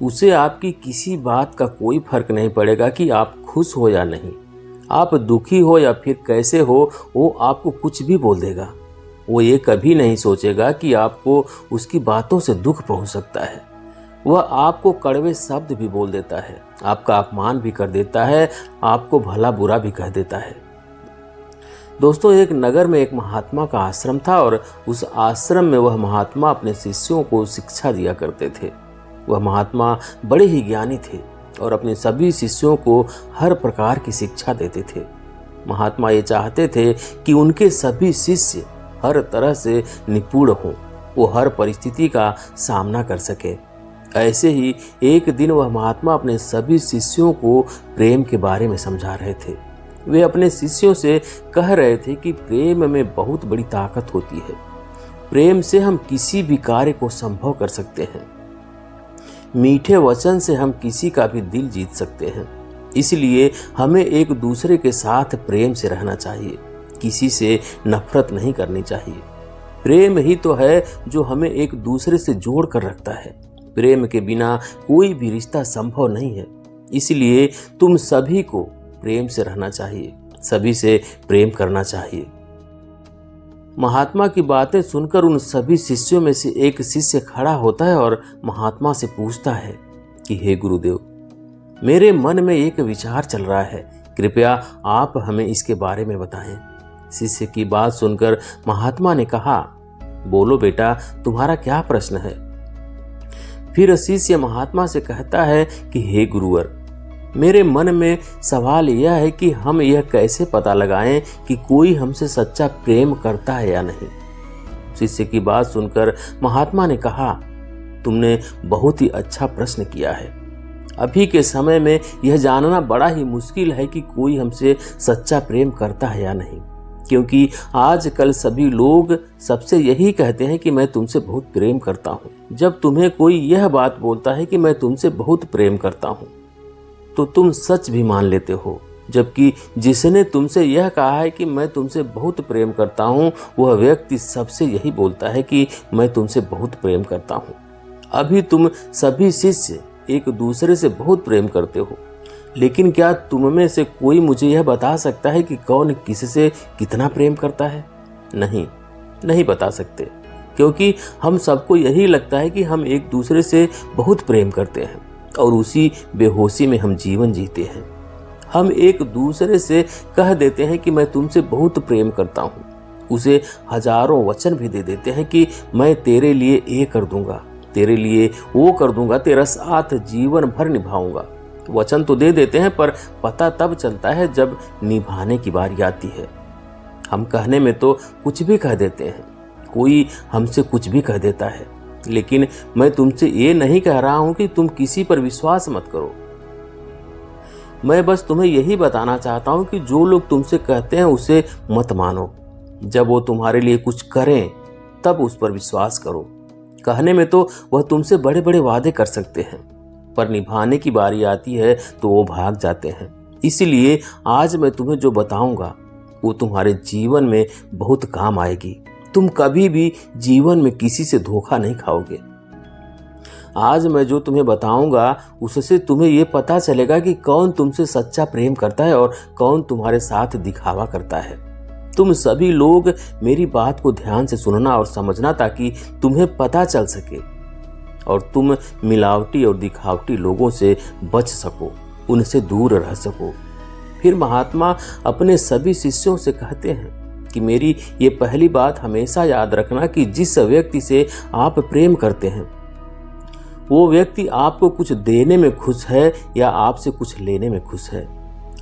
उसे आपकी किसी बात का कोई फर्क नहीं पड़ेगा कि आप खुश हो या नहीं, आप दुखी हो या फिर कैसे हो, वो आपको कुछ भी बोल देगा। वो ये कभी नहीं सोचेगा कि आपको उसकी बातों से दुख पहुंच सकता है। वह आपको कड़वे शब्द भी बोल देता है, आपका अपमान भी कर देता है, आपको भला बुरा भी कह देता है। दोस्तों, एक नगर में एक महात्मा का आश्रम था और उस आश्रम में वह महात्मा अपने शिष्यों को शिक्षा दिया करते थे। वह महात्मा बड़े ही ज्ञानी थे और अपने सभी शिष्यों को हर प्रकार की शिक्षा देते थे। महात्मा ये चाहते थे कि उनके सभी शिष्य हर तरह से निपुण हों, वो हर परिस्थिति का सामना कर सके। ऐसे ही एक दिन वह महात्मा अपने सभी शिष्यों को प्रेम के बारे में समझा रहे थे। वे अपने शिष्यों से कह रहे थे कि प्रेम में बहुत बड़ी ताकत होती है। प्रेम से हम किसी भी कार्य को संभव कर सकते हैं। मीठे वचन से हम किसी का भी दिल जीत सकते हैं। इसलिए हमें एक दूसरे के साथ प्रेम से रहना चाहिए, किसी से नफरत नहीं करनी चाहिए। प्रेम ही तो है जो हमें एक दूसरे से जोड़ कर रखता है। प्रेम के बिना कोई भी रिश्ता संभव नहीं है। इसलिए तुम सभी को प्रेम से रहना चाहिए, सभी से प्रेम करना चाहिए। महात्मा की बातें सुनकर उन सभी शिष्यों में से एक शिष्य खड़ा होता है और महात्मा से पूछता है कि हे गुरुदेव, मेरे मन में एक विचार चल रहा है, कृपया आप हमें इसके बारे में बताएं। शिष्य की बात सुनकर महात्मा ने कहा, बोलो बेटा, तुम्हारा क्या प्रश्न है? फिर शिष्य महात्मा से कहता है कि हे गुरुवर, मेरे मन में सवाल यह है कि हम यह कैसे पता लगाएं कि कोई हमसे सच्चा प्रेम करता है या नहीं। शिष्य की बात सुनकर महात्मा ने कहा, तुमने बहुत ही अच्छा प्रश्न किया है। अभी के समय में यह जानना बड़ा ही मुश्किल है कि कोई हमसे सच्चा प्रेम करता है या नहीं, क्योंकि आजकल सभी लोग सबसे यही कहते हैं कि मैं तुमसे बहुत प्रेम करता हूँ। जब तुम्हें कोई यह बात बोलता है कि मैं तुमसे बहुत प्रेम करता हूँ, तो तुम सच भी मान लेते हो, जबकि जिसने तुमसे यह कहा है कि मैं तुमसे बहुत प्रेम करता हूँ, वह व्यक्ति सबसे यही बोलता है कि मैं तुमसे बहुत प्रेम करता हूँ। अभी तुम सभी शिष्य एक दूसरे से बहुत प्रेम करते हो, लेकिन क्या तुम में से कोई मुझे यह बता सकता है कि कौन किससे कितना प्रेम करता है? नहीं बता सकते, क्योंकि हम सबको यही लगता है कि हम एक दूसरे से बहुत प्रेम करते हैं और उसी बेहोशी में हम जीवन जीते हैं। हम एक दूसरे से कह देते हैं कि मैं तुमसे बहुत प्रेम करता हूँ, उसे हजारों वचन भी दे देते हैं कि मैं तेरे लिए ये कर दूंगा, तेरे लिए वो कर दूंगा, तेरा साथ जीवन भर निभाऊंगा। वचन तो दे देते हैं, पर पता तब चलता है जब निभाने की बारी आती है। हम कहने में तो कुछ भी कह देते हैं, कोई हमसे कुछ भी कह देता है, लेकिन मैं तुमसे ये नहीं कह रहा हूं कि तुम किसी पर विश्वास मत करो। मैं बस तुम्हें यही बताना चाहता हूं कि जो लोग तुमसे कहते हैं उसे मत मानो। जब वो तुम्हारे लिए कुछ करें तब उस पर विश्वास करो। कहने में तो वह तुमसे बड़े बड़े वादे कर सकते हैं, पर निभाने की बारी आती है तो वो भाग जाते हैं। इसलिए आज मैं तुम्हें जो बताऊंगा वो तुम्हारे जीवन में बहुत काम आएगी। तुम कभी भी जीवन में किसी से धोखा नहीं खाओगे। आज मैं जो तुम्हें बताऊंगा उससे तुम्हें ये पता चलेगा कि कौन तुमसे सच्चा प्रेम करता है और कौन तुम्हारे साथ दिखावा करता है। तुम सभी लोग मेरी बात को ध्यान से सुनना और समझना, ताकि तुम्हें पता चल सके और तुम मिलावटी और दिखावटी लोगों से बच सको, उनसे दूर रह सको। फिर महात्मा अपने सभी शिष्यों से कहते हैं कि मेरी ये पहली बात हमेशा याद रखना कि जिस व्यक्ति से आप प्रेम करते हैं वो व्यक्ति आपको कुछ देने में खुश है या आपसे कुछ लेने में खुश है।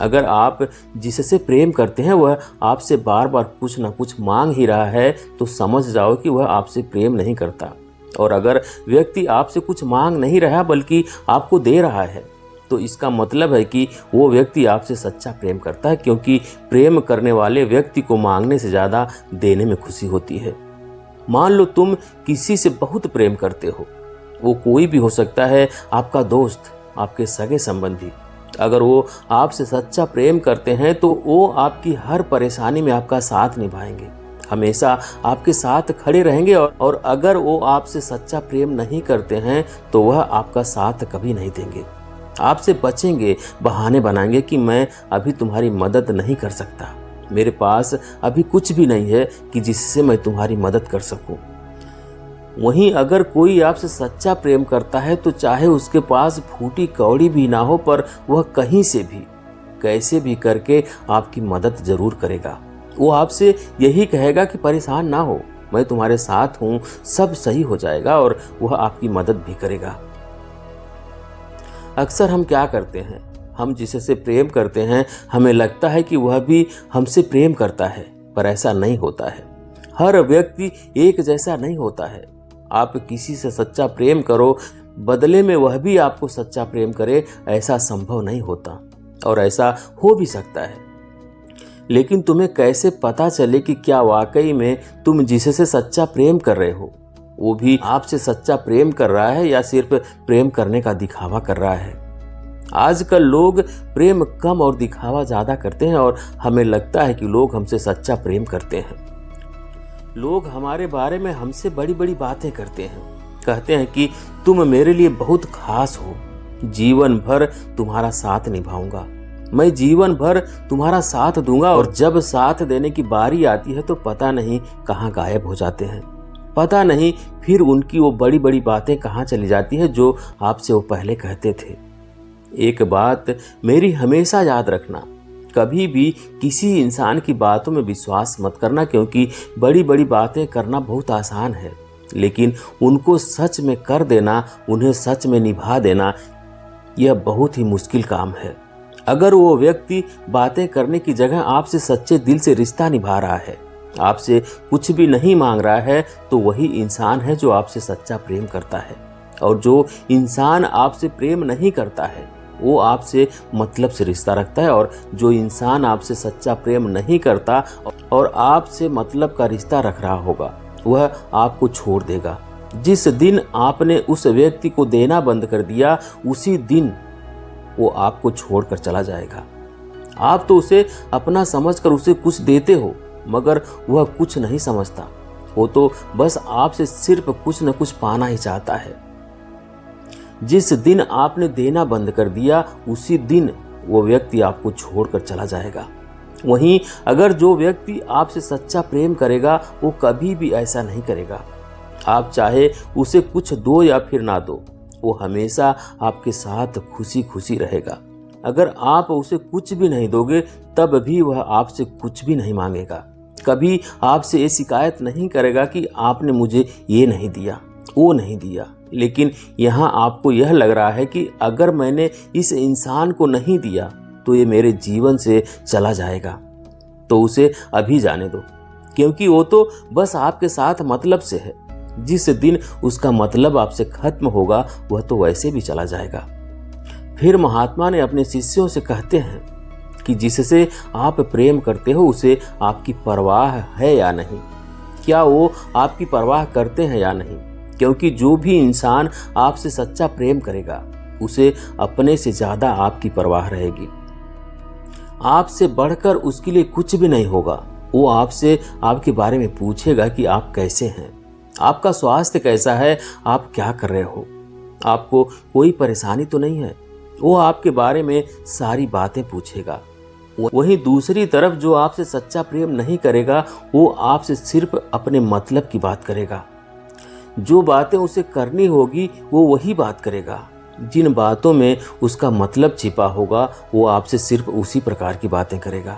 अगर आप जिससे प्रेम करते हैं वह आपसे बार बार कुछ ना कुछ मांग ही रहा है तो समझ जाओ कि वह आपसे प्रेम नहीं करता। और अगर व्यक्ति आपसे कुछ मांग नहीं रहा बल्कि आपको दे रहा है तो इसका मतलब है कि वो व्यक्ति आपसे सच्चा प्रेम करता है, क्योंकि प्रेम करने वाले व्यक्ति को मांगने से ज़्यादा देने में खुशी होती है। मान लो तुम किसी से बहुत प्रेम करते हो, वो कोई भी हो सकता है, आपका दोस्त, आपके सगे संबंधी। अगर वो आपसे सच्चा प्रेम करते हैं तो वो आपकी हर परेशानी में आपका साथ निभाएंगे, हमेशा आपके साथ खड़े रहेंगे और अगर वो आपसे सच्चा प्रेम नहीं करते हैं तो वह आपका साथ कभी नहीं देंगे। आपसे बचेंगे, बहाने बनाएंगे कि मैं अभी तुम्हारी मदद नहीं कर सकता, मेरे पास अभी कुछ भी नहीं है कि जिससे मैं तुम्हारी मदद कर सकूं। वहीं अगर कोई आपसे सच्चा प्रेम करता है तो चाहे उसके पास फूटी कौड़ी भी ना हो, पर वह कहीं से भी कैसे भी करके आपकी मदद जरूर करेगा। वो आपसे यही कहेगा कि परेशान ना हो, मैं तुम्हारे साथ हूं, सब सही हो जाएगा, और वह आपकी मदद भी करेगा। अक्सर हम क्या करते हैं, हम जिससे प्रेम करते हैं हमें लगता है कि वह भी हमसे प्रेम करता है, पर ऐसा नहीं होता है। हर व्यक्ति एक जैसा नहीं होता है। आप किसी से सच्चा प्रेम करो, बदले में वह भी आपको सच्चा प्रेम करे, ऐसा संभव नहीं होता, और ऐसा हो भी सकता है। लेकिन तुम्हें कैसे पता चले कि क्या वाकई में तुम जिससे सच्चा प्रेम कर रहे हो वो भी आपसे सच्चा प्रेम कर रहा है या सिर्फ प्रेम करने का दिखावा कर रहा है। आजकल लोग प्रेम कम और दिखावा ज्यादा करते हैं, और हमें लगता है कि लोग हमसे सच्चा प्रेम करते हैं। लोग हमारे बारे में हमसे बड़ी बड़ी बातें करते हैं, कहते हैं कि तुम मेरे लिए बहुत खास हो, जीवन भर तुम्हारा साथ निभाऊंगा, मैं जीवन भर तुम्हारा साथ दूंगा, और जब साथ देने की बारी आती है तो पता नहीं कहाँ गायब हो जाते हैं। पता नहीं फिर उनकी वो बड़ी बड़ी बातें कहाँ चली जाती है जो आपसे वो पहले कहते थे। एक बात मेरी हमेशा याद रखना, कभी भी किसी इंसान की बातों में विश्वास मत करना, क्योंकि बड़ी बड़ी बातें करना बहुत आसान है, लेकिन उनको सच में कर देना, उन्हें सच में निभा देना, यह बहुत ही मुश्किल काम है। अगर वो व्यक्ति बातें करने की जगह आपसे सच्चे दिल से रिश्ता निभा रहा है, आपसे कुछ भी नहीं मांग रहा है, तो वही इंसान है जो आपसे सच्चा प्रेम करता है। और जो इंसान आपसे प्रेम नहीं करता है वो आपसे मतलब से रिश्ता रखता है, और जो इंसान आपसे सच्चा प्रेम नहीं करता और आपसे मतलब का रिश्ता रख रहा होगा वह आपको छोड़ देगा। जिस दिन आपने उस व्यक्ति को देना बंद कर दिया उसी दिन वो आपको छोड़कर चला जाएगा। आप तो उसे अपना समझकर उसे कुछ देते हो, मगर वह कुछ नहीं समझता, वो तो बस आपसे सिर्फ कुछ न कुछ पाना ही चाहता है। जिस दिन आपने देना बंद कर दिया उसी दिन वो व्यक्ति आपको छोड़कर चला जाएगा। वहीं अगर जो व्यक्ति आपसे सच्चा प्रेम करेगा वो कभी भी ऐसा नहीं करेगा। आप चाहे उसे कुछ दो या फिर ना दो, वो हमेशा आपके साथ खुशी खुशी रहेगा। अगर आप उसे कुछ भी नहीं दोगे तब भी वह आपसे कुछ भी नहीं मांगेगा। कभी आपसे ये शिकायत नहीं करेगा कि आपने मुझे ये नहीं दिया, वो नहीं दिया। लेकिन यहाँ आपको यह लग रहा है कि अगर मैंने इस इंसान को नहीं दिया तो ये मेरे जीवन से चला जाएगा, तो उसे अभी जाने दो, क्योंकि वो तो बस आपके साथ मतलब से है। जिस दिन उसका मतलब आपसे खत्म होगा वह तो वैसे भी चला जाएगा। फिर महात्मा ने अपने शिष्यों से कहते हैं कि जिससे आप प्रेम करते हो उसे आपकी परवाह है या नहीं, क्या वो आपकी परवाह करते हैं या नहीं, क्योंकि जो भी इंसान आपसे सच्चा प्रेम करेगा उसे अपने से ज्यादा आपकी परवाह रहेगी। आपसे बढ़कर उसके लिए कुछ भी नहीं होगा। वो आपसे आपके बारे में पूछेगा कि आप कैसे हैं, आपका स्वास्थ्य कैसा है, आप क्या कर रहे हो, आपको कोई परेशानी तो नहीं है। वो आपके बारे में सारी बातें पूछेगा। वहीं दूसरी तरफ जो आपसे सच्चा प्रेम नहीं करेगा वो आपसे सिर्फ अपने मतलब की बात करेगा। जो बातें उसे करनी होगी वो वही बात करेगा। जिन बातों में उसका मतलब छिपा होगा वो आपसे सिर्फ उसी प्रकार की बातें करेगा।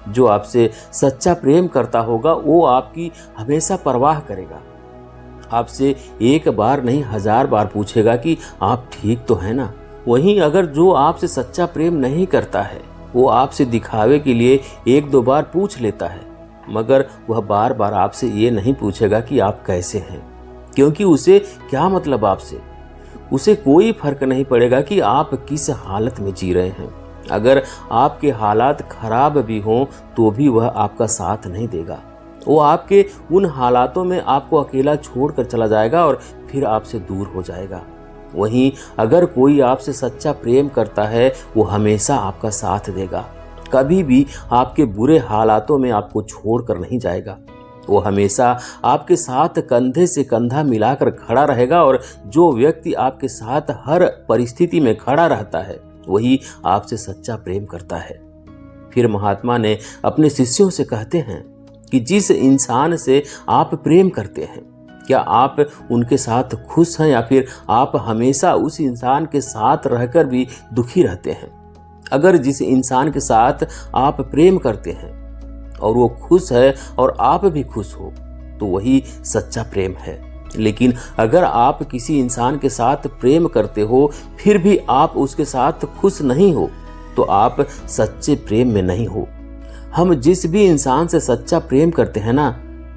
जो आपसे सच्चा प्रेम करता होगा वो आपकी हमेशा परवाह करेगा। आपसे एक बार नहीं 1000 बार पूछेगा कि आप ठीक तो है ना। वहीं अगर जो आपसे सच्चा प्रेम नहीं करता है वो आपसे दिखावे के लिए 1-2 बार पूछ लेता है, मगर वह बार बार आपसे ये नहीं पूछेगा कि आप कैसे हैं, क्योंकि उसे क्या मतलब आपसे। उसे कोई फर्क नहीं पड़ेगा कि आप किस हालत में जी रहे हैं। अगर आपके हालात खराब भी हों तो भी वह आपका साथ नहीं देगा। वो आपके उन हालातों में आपको अकेला छोड़कर चला जाएगा और फिर आपसे दूर हो जाएगा। वहीं अगर कोई आपसे सच्चा प्रेम करता है वो हमेशा आपका साथ देगा, कभी भी आपके बुरे हालातों में आपको छोड़कर नहीं जाएगा। वो हमेशा आपके साथ कंधे से कंधा मिलाकर खड़ा रहेगा और जो व्यक्ति आपके साथ हर परिस्थिति में खड़ा रहता है वही आपसे सच्चा प्रेम करता है। फिर महात्मा ने अपने शिष्यों से कहते हैं कि जिस इंसान से आप प्रेम करते हैं, क्या आप उनके साथ खुश हैं या फिर आप हमेशा उस इंसान के साथ रहकर भी दुखी रहते हैं? अगर जिस इंसान के साथ आप प्रेम करते हैं और वो खुश है और आप भी खुश हो तो वही सच्चा प्रेम है। लेकिन अगर आप किसी इंसान के साथ प्रेम करते हो फिर भी आप उसके साथ खुश नहीं हो तो आप सच्चे प्रेम में नहीं हो। हम जिस भी इंसान से सच्चा प्रेम करते हैं ना,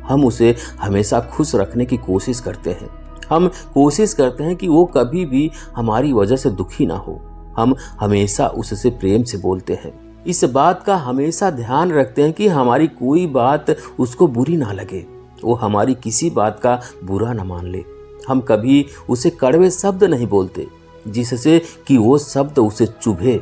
हम उसे हमेशा खुश रखने की कोशिश करते हैं। हम कोशिश करते हैं कि वो कभी भी हमारी वजह से दुखी ना हो। हम हमेशा उससे प्रेम से बोलते हैं। इस बात का हमेशा ध्यान रखते हैं कि हमारी कोई बात उसको बुरी ना लगे, वो हमारी किसी बात का बुरा ना मान ले। हम कभी उसे कड़वे शब्द नहीं बोलते जिससे कि वो शब्द उसे चुभे।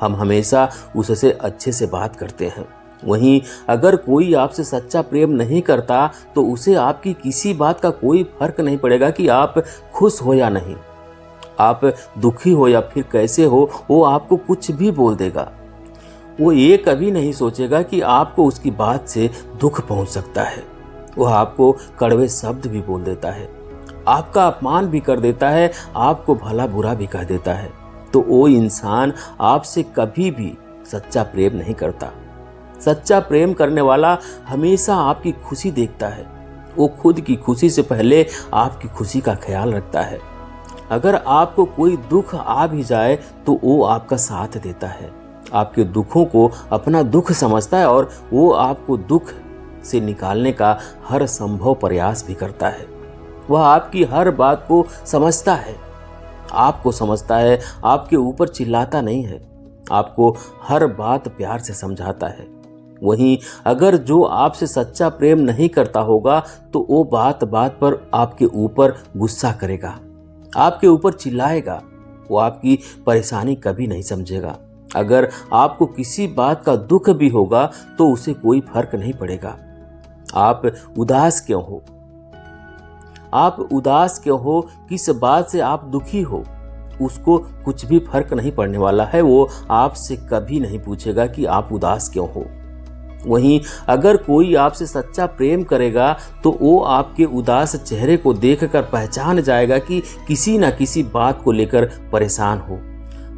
हम हमेशा उससे अच्छे से बात करते हैं। वहीं अगर कोई आपसे सच्चा प्रेम नहीं करता तो उसे आपकी किसी बात का कोई फर्क नहीं पड़ेगा कि आप खुश हो या नहीं, आप दुखी हो या फिर कैसे हो, वो आपको कुछ भी बोल देगा। वो ये कभी नहीं सोचेगा कि आपको उसकी बात से दुख पहुंच सकता है। वह आपको कड़वे शब्द भी बोल देता है, आपका अपमान भी कर देता है, आपको भला बुरा भी कह देता है। तो वो इंसान आपसे कभी भी सच्चा प्रेम नहीं करता। सच्चा प्रेम करने वाला हमेशा आपकी खुशी देखता है। वो खुद की खुशी से पहले आपकी खुशी का ख्याल रखता है। अगर आपको कोई दुख आ भी जाए तो वो आपका साथ देता है, आपके दुखों को अपना दुख समझता है और वो आपको दुख से निकालने का हर संभव प्रयास भी करता है। वह आपकी हर बात को समझता है, आपको समझता है, आपके ऊपर चिल्लाता नहीं है, आपको हर बात प्यार से समझाता है। वहीं अगर जो आपसे सच्चा प्रेम नहीं करता होगा तो वो बात बात पर आपके ऊपर गुस्सा करेगा, आपके ऊपर चिल्लाएगा, वो आपकी परेशानी कभी नहीं समझेगा। अगर आपको किसी बात का दुख भी होगा तो उसे कोई फर्क नहीं पड़ेगा। आप उदास क्यों हो, आप उदास क्यों हो, किस बात से आप दुखी हो, उसको कुछ भी फर्क नहीं पड़ने वाला है। वो आपसे कभी नहीं पूछेगा कि आप उदास क्यों हो। वहीं अगर कोई आपसे सच्चा प्रेम करेगा तो वो आपके उदास चेहरे को देखकर पहचान जाएगा कि किसी न किसी बात को लेकर परेशान हो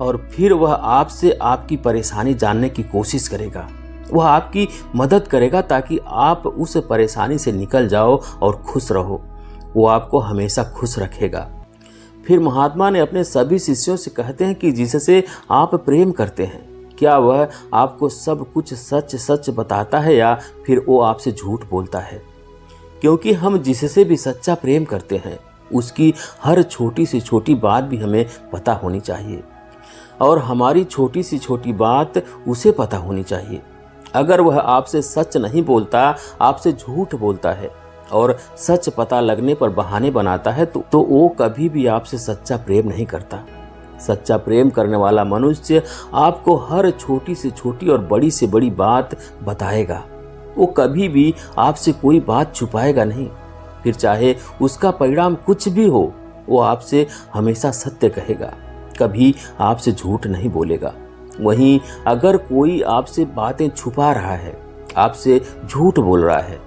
और फिर वह आपसे आपकी परेशानी जानने की कोशिश करेगा। वह आपकी मदद करेगा ताकि आप उस परेशानी से निकल जाओ और खुश रहो। वो आपको हमेशा खुश रखेगा। फिर महात्मा ने अपने सभी शिष्यों से कहते हैं कि जिससे आप प्रेम करते हैं क्या वह आपको सब कुछ सच सच बताता है या फिर वो आपसे झूठ बोलता है? क्योंकि हम जिससे भी सच्चा प्रेम करते हैं उसकी हर छोटी से छोटी बात भी हमें पता होनी चाहिए और हमारी छोटी से छोटी बात उसे पता होनी चाहिए। अगर वह आपसे सच नहीं बोलता, आपसे झूठ बोलता है और सच पता लगने पर बहाने बनाता है तो वो कभी भी आपसे सच्चा प्रेम नहीं करता। सच्चा प्रेम करने वाला मनुष्य आपको हर छोटी से छोटी और बड़ी से बड़ी बात बताएगा। वो कभी भी आपसे कोई बात छुपाएगा नहीं। फिर चाहे उसका परिणाम कुछ भी हो, वो आपसे हमेशा सत्य कहेगा, कभी आपसे झूठ नहीं बोलेगा। वहीं अगर कोई आपसे बातें छुपा रहा है, आपसे झूठ बोल रहा है,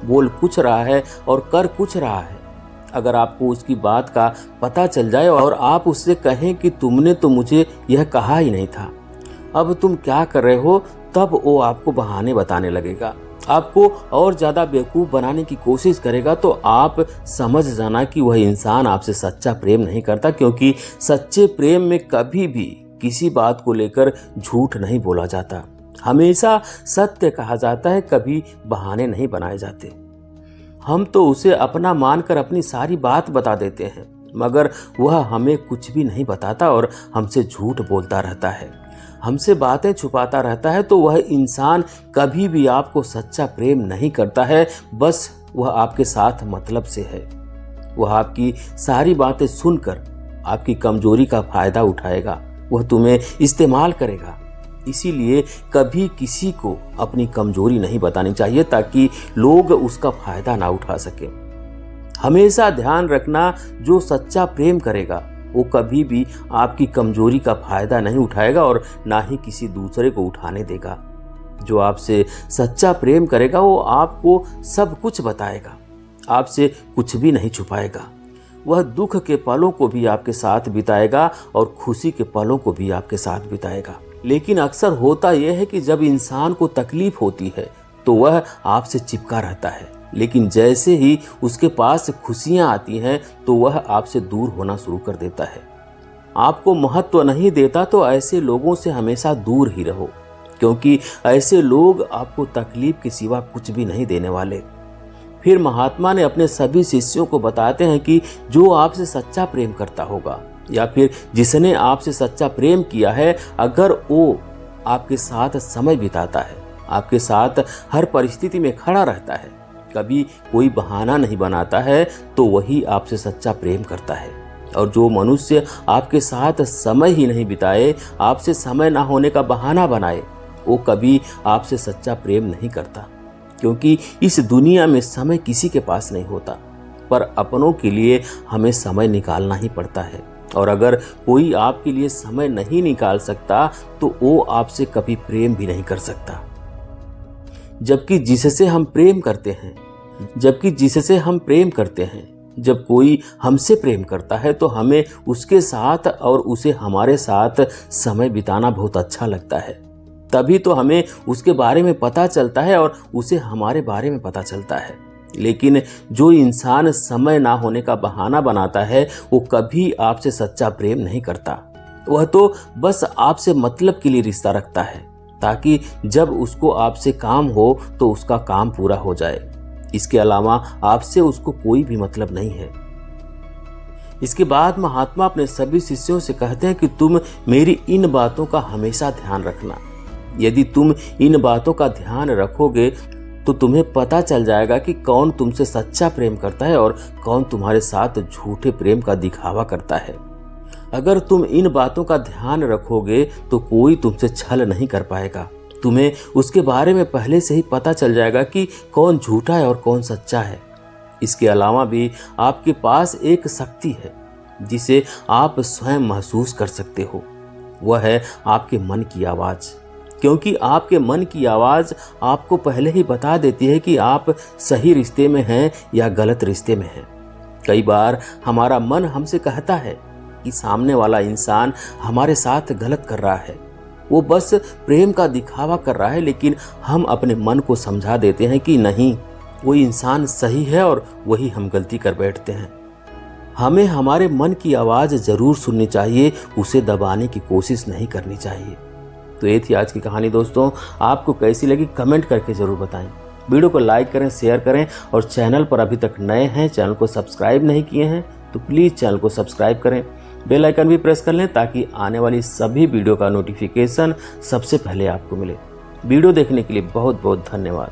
बोल कुछ रहा है और कर कुछ रहा है, अगर आपको उसकी बात का पता चल जाए और आप उससे कहें कि तुमने तो मुझे यह कहा ही नहीं था, अब तुम क्या कर रहे हो, तब वो आपको बहाने बताने लगेगा, आपको और ज़्यादा बेवकूफ़ बनाने की कोशिश करेगा। तो आप समझ जाना कि वह इंसान आपसे सच्चा प्रेम नहीं करता, क्योंकि सच्चे प्रेम में कभी भी किसी बात को लेकर झूठ नहीं बोला जाता, हमेशा सत्य कहा जाता है, कभी बहाने नहीं बनाए जाते। हम तो उसे अपना मानकर अपनी सारी बात बता देते हैं, मगर वह हमें कुछ भी नहीं बताता और हमसे झूठ बोलता रहता है, हमसे बातें छुपाता रहता है। तो वह इंसान कभी भी आपको सच्चा प्रेम नहीं करता है, बस वह आपके साथ मतलब से है। वह आपकी सारी बातें सुनकर आपकी कमजोरी का फायदा उठाएगा, वह तुम्हें इस्तेमाल करेगा। इसीलिए कभी किसी को अपनी कमजोरी नहीं बतानी चाहिए ताकि लोग उसका फायदा ना उठा सके। हमेशा ध्यान रखना, जो सच्चा प्रेम करेगा वो कभी भी आपकी कमजोरी का फायदा नहीं उठाएगा और ना ही किसी दूसरे को उठाने देगा। जो आपसे सच्चा प्रेम करेगा वो आपको सब कुछ बताएगा, आपसे कुछ भी नहीं छुपाएगा। वह दुख के पलों को भी आपके साथ बिताएगा और खुशी के पलों को भी आपके साथ बिताएगा। लेकिन अक्सर होता यह है कि जब इंसान को तकलीफ होती है तो वह आपसे चिपका रहता है, लेकिन जैसे ही उसके पास खुशियां आती हैं तो वह आपसे दूर होना शुरू कर देता है। आपको महत्व नहीं देता तो ऐसे लोगों से हमेशा दूर ही रहो, क्योंकि ऐसे लोग आपको तकलीफ के सिवा कुछ भी नहीं देने वाले। फिर महात्मा ने अपने सभी शिष्यों को बताते हैं कि जो आपसे सच्चा प्रेम करता होगा या फिर जिसने आपसे सच्चा प्रेम किया है, अगर वो आपके साथ समय बिताता है, आपके साथ हर परिस्थिति में खड़ा रहता है, कभी कोई बहाना नहीं बनाता है, तो वही आपसे सच्चा प्रेम करता है। और जो मनुष्य आपके साथ समय ही नहीं बिताए, आपसे समय ना होने का बहाना बनाए, वो कभी आपसे सच्चा प्रेम नहीं करता। क्योंकि इस दुनिया में समय किसी के पास नहीं होता, पर अपनों के लिए हमें समय निकालना ही पड़ता है। और अगर कोई आपके लिए समय नहीं निकाल सकता तो वो आपसे कभी प्रेम भी नहीं कर सकता। जबकि जिससे हम प्रेम करते हैं, जब कोई हमसे प्रेम करता है तो हमें उसके साथ और उसे हमारे साथ समय बिताना बहुत अच्छा लगता है। तभी तो हमें उसके बारे में पता चलता है और उसे हमारे बारे में पता चलता है। लेकिन जो इंसान समय ना होने का बहाना बनाता है वो कभी आपसे सच्चा प्रेम नहीं करता। वह तो बस आपसे मतलब के लिए रिश्ता रखता है, ताकि जब उसको आपसे काम हो तो उसका काम पूरा हो जाए। इसके अलावा आपसे उसको कोई भी मतलब नहीं है। इसके बाद महात्मा अपने सभी शिष्यों से कहते हैं कि तुम मेरी इन बातों का हमेशा ध्यान रखना। यदि तुम इन बातों का ध्यान रखोगे तो तुम्हें पता चल जाएगा कि कौन तुमसे सच्चा प्रेम करता है और कौन तुम्हारे साथ झूठे प्रेम का दिखावा करता है। अगर तुम इन बातों का ध्यान रखोगे तो कोई तुमसे छल नहीं कर पाएगा। तुम्हें उसके बारे में पहले से ही पता चल जाएगा कि कौन झूठा है और कौन सच्चा है। इसके अलावा भी आपके पास एक शक्ति है जिसे आप स्वयं महसूस कर सकते हो। वह है आपके मन की आवाज़, क्योंकि आपके मन की आवाज़ आपको पहले ही बता देती है कि आप सही रिश्ते में हैं या गलत रिश्ते में हैं। कई बार हमारा मन हमसे कहता है कि सामने वाला इंसान हमारे साथ गलत कर रहा है, वो बस प्रेम का दिखावा कर रहा है, लेकिन हम अपने मन को समझा देते हैं कि नहीं, वो इंसान सही है और वही हम गलती कर बैठते हैं। हमें हमारे मन की आवाज़ ज़रूर सुननी चाहिए, उसे दबाने की कोशिश नहीं करनी चाहिए। तो ये थी आज की कहानी दोस्तों। आपको कैसी लगी कमेंट करके ज़रूर बताएं। वीडियो को लाइक करें, शेयर करें और चैनल पर अभी तक नए हैं, चैनल को सब्सक्राइब नहीं किए हैं तो प्लीज़ चैनल को सब्सक्राइब करें, बेल आइकन भी प्रेस कर लें ताकि आने वाली सभी वीडियो का नोटिफिकेशन सबसे पहले आपको मिले। वीडियो देखने के लिए बहुत बहुत धन्यवाद।